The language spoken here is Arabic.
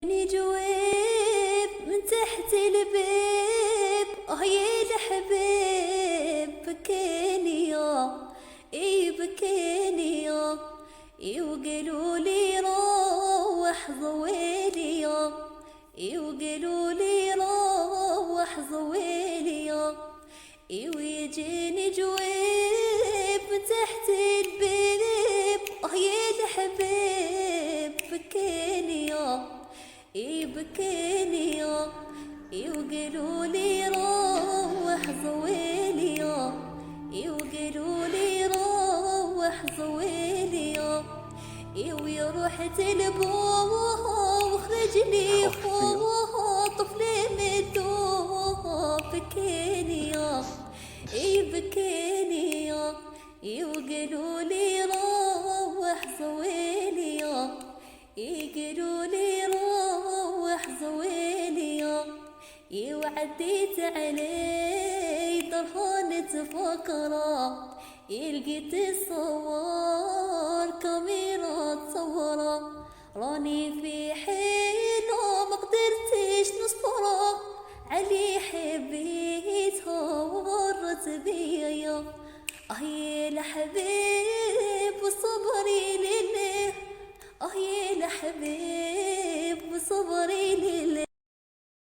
جويب من تحت البيب، يا الحبيب بكيني يا بكيني يا وقالوا لي روح ضويلي يا وقالوا لي روح ضويلي يا ويجيني جويب من تحت البيب، يا الحبيب بكيني يا بكيني يا وقالوا لي روح ضويلي يا وقالوا لي روح ضويلي يا رحت لبوه وخرج لي خوه طفلي مدوه بكيني يا بكيني يا وقالوا لي روح ضويلي قالوا لي روح ضويلي يا وعديت علي طرحانة فقرة، لقيت الصور كاميرا تصوره، راني في حينه ما قدرتش نصبره، علي حبيتها وغرت بيا يا الحبيب وصبري لله، يا الحبيب وصبري لله.